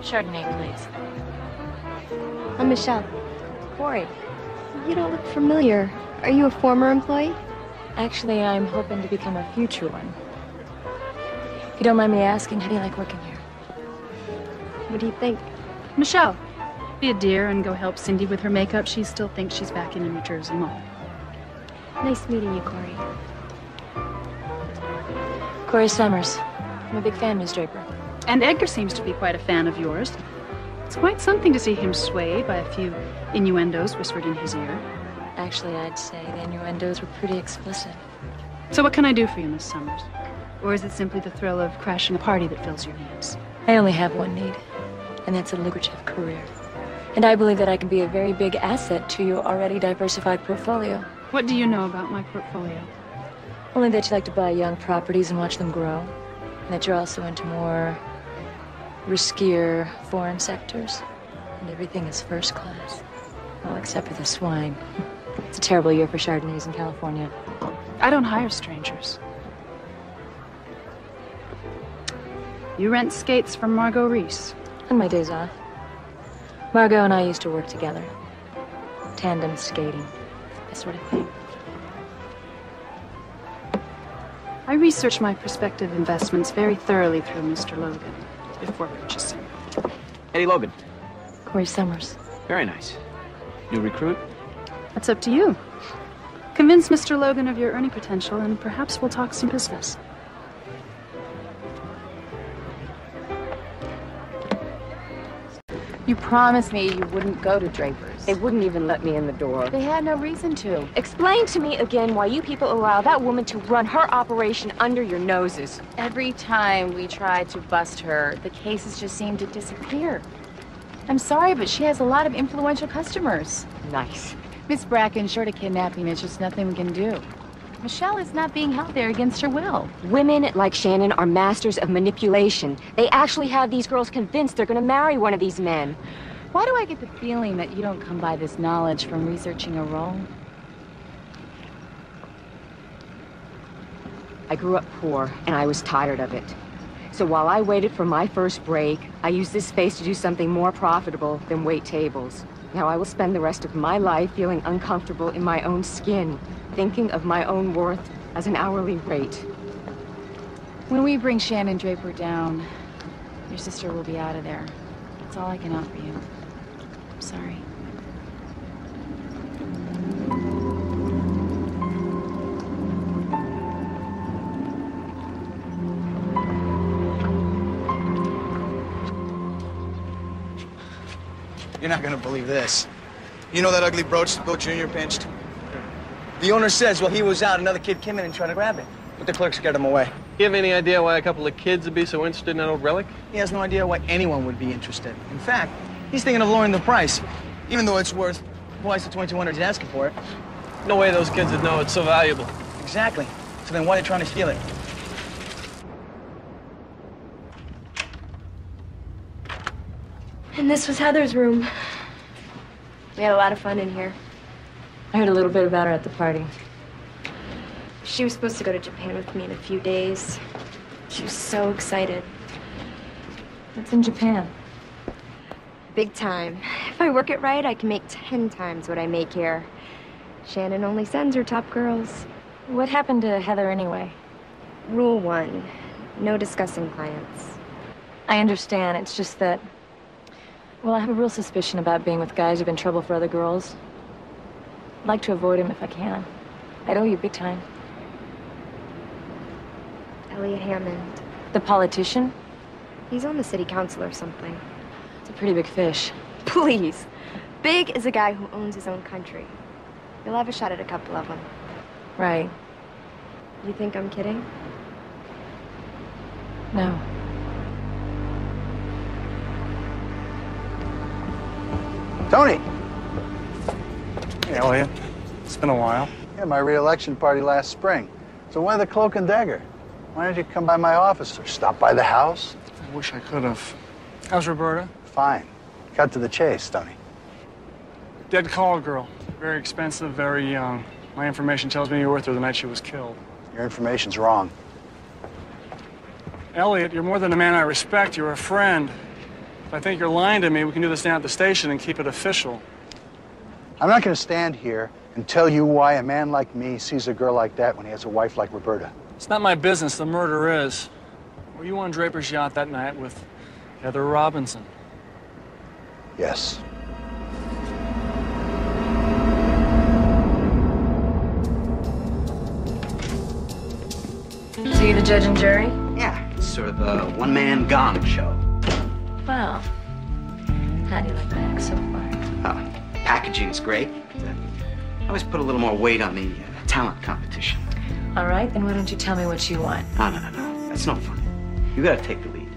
Chardonnay, please. I'm Michelle. Cory. You don't look familiar. Are you a former employee? Actually, I'm hoping to become a future one. If you don't mind me asking, how do you like working here? What do you think? Michelle, be a dear and go help Cindy with her makeup. She still thinks she's back in a New Jersey mall. Nice meeting you, Cory. Cory Summers. I'm a big fan, Miss Draper. And Edgar seems to be quite a fan of yours. It's quite something to see him swayed by a few innuendos whispered in his ear. Actually, I'd say the innuendos were pretty explicit. So what can I do for you, Miss Summers? Or is it simply the thrill of crashing a party that fills your needs? I only have one need, and that's a lucrative career. And I believe that I can be a very big asset to your already diversified portfolio. What do you know about my portfolio? Only that you like to buy young properties and watch them grow. And that you're also into more riskier foreign sectors. And everything is first class. Well, except for the swine. It's a terrible year for Chardonnays in California. I don't hire strangers. You rent skates from Margot Reese. On my days off. Margot and I used to work together. Tandem skating. That sort of thing. I researched my prospective investments very thoroughly through Mr. Logan before purchasing. Eddie Logan. Cory Summers. Very nice. New recruit? That's up to you. Convince Mr. Logan of your earning potential, and perhaps we'll talk some business. You promised me you wouldn't go to Draper's. They wouldn't even let me in the door. They had no reason to. Explain to me again why you people allow that woman to run her operation under your noses. Every time we tried to bust her, the cases just seemed to disappear. I'm sorry, but she has a lot of influential customers. Nice. Miss Bracken, short of kidnapping, there's just nothing we can do. Michelle is not being held there against her will. Women like Shannon are masters of manipulation. They actually have these girls convinced they're gonna marry one of these men. Why do I get the feeling that you don't come by this knowledge from researching a role? I grew up poor, and I was tired of it. So while I waited for my first break, I used this space to do something more profitable than wait tables. Now I will spend the rest of my life feeling uncomfortable in my own skin, thinking of my own worth as an hourly rate. When we bring Shannon Draper down, your sister will be out of there. That's all I can offer you. I'm sorry. You're not gonna believe this. You know that ugly brooch that Bill Jr. pinched? The owner says while he was out, another kid came in and tried to grab it, but the clerk scared him away. You have any idea why a couple of kids would be so interested in that old relic? He has no idea why anyone would be interested. In fact, he's thinking of lowering the price, even though it's worth twice the $2,200 he's asking for it. No way those kids would know it's so valuable. Exactly. So then why are they trying to steal it? And this was Heather's room. We had a lot of fun in here. I heard a little bit about her at the party. She was supposed to go to Japan with me in a few days. She was so excited. What's in Japan? Big time. If I work it right, I can make 10 times what I make here. Shannon only sends her top girls. What happened to Heather anyway? Rule 1, no discussing clients. I understand. It's just that, well, I have a real suspicion about being with guys who've been trouble for other girls. I'd like to avoid him if I can. I'd owe you big time. Elliot Hammond. The politician? He's on the city council or something. It's a pretty big fish. Please. Big is a guy who owns his own country. You'll have a shot at a couple of them. Right. You think I'm kidding? No. Tony! Hey, Elliot. It's been a while. Yeah, my re-election party last spring. So why the cloak and dagger? Why don't you come by my office or stop by the house? I wish I could have. How's Roberta? Fine. Cut to the chase, Tony. Dead call girl. Very expensive, very young. My information tells me you were with her the night she was killed. Your information's wrong. Elliot, you're more than a man I respect. You're a friend. If If I think you're lying to me, we can do this down at the station and keep it official. I'm not going to stand here and tell you why a man like me sees a girl like that when he has a wife like Roberta. It's not my business. The murder is. Were you on Draper's yacht that night with Heather Robinson? Yes. So you the judge and jury? Yeah, it's sort of a one-man gong show. Well, how do you like that so far? Packaging's great. I always put a little more weight on the talent competition. All right, then why don't you tell me what you want? No. That's no fun. You gotta take the lead.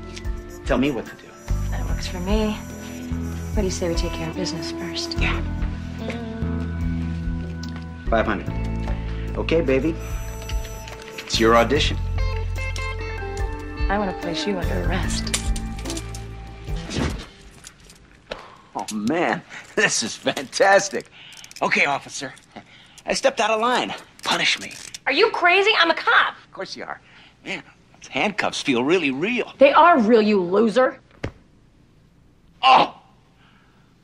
Tell me what to do. That works for me. What do you say we take care of business first? Yeah. 500. Okay, baby. It's your audition. I want to place you under arrest. Oh, man, this is fantastic. Okay, officer. I stepped out of line. Punish me. Are you crazy? I'm a cop. Of course you are. Man, those handcuffs feel really real. They are real, you loser. Oh!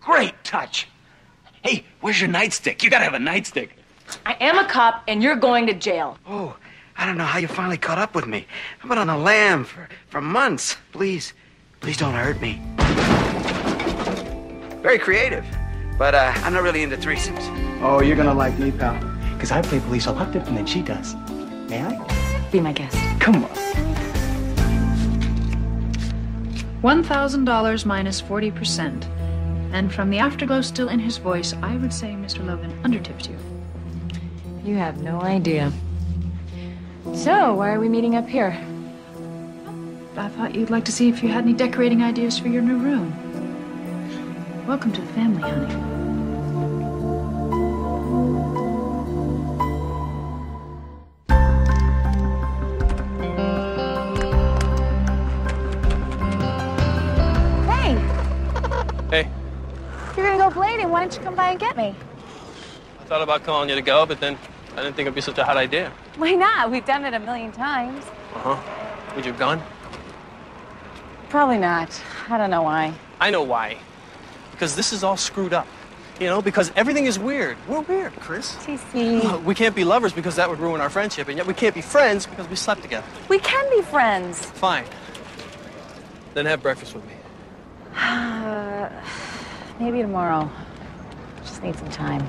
Great touch. Hey, where's your nightstick? You gotta have a nightstick. I am a cop, and you're going to jail. Oh, I don't know how you finally caught up with me. I've been on the lam for months. Please don't hurt me. Very creative, but I'm not really into threesomes. Oh, you're gonna like me, pal. Because I play police a lot different than she does. May I? Be my guest. Come on. $1,000 minus 40%. And from the afterglow still in his voice, I would say Mr. Logan undertipped you. You have no idea. So, why are we meeting up here? I thought you'd like to see if you had any decorating ideas for your new room. Welcome to the family, honey. Hey, You're gonna go blading. Why don't you come by and get me? I thought about calling you to go, but then I didn't think it'd be such a hot idea. Why not? We've done it a million times. Uh-huh. Would you have gone? Probably not. I don't know why. I know why. Because this is all screwed up. You know, because everything is weird. We're weird, Chris. TC. We can't be lovers because that would ruin our friendship, and yet we can't be friends because we slept together. We can be friends. Fine. Then have breakfast with me. Maybe tomorrow. Just need some time.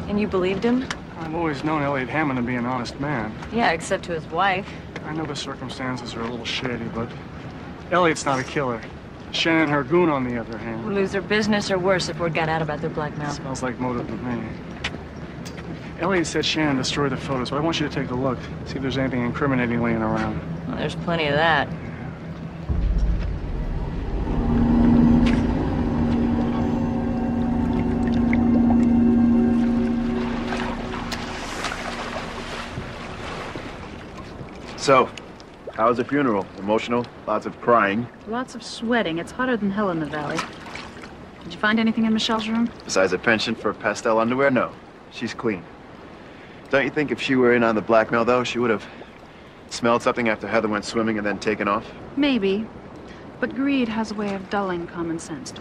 And you believed him? I've always known Elliot Hammond to be an honest man. Yeah, except to his wife. I know the circumstances are a little shady, but Elliot's not a killer. Shannon and her goon, on the other hand. Would lose their business or worse if word got out about their blackmail. Smells like motive to me. Elliot said Shannon destroyed the photos, so I want you to take a look. See if there's anything incriminating laying around. Well, there's plenty of that. So, how was the funeral? Emotional? Lots of crying? Lots of sweating. It's hotter than hell in the valley. Did you find anything in Michelle's room? Besides a penchant for pastel underwear? No. She's clean. Don't you think if she were in on the blackmail, though, she would have smelled something after Heather went swimming and then taken off? Maybe. But greed has a way of dulling common sense.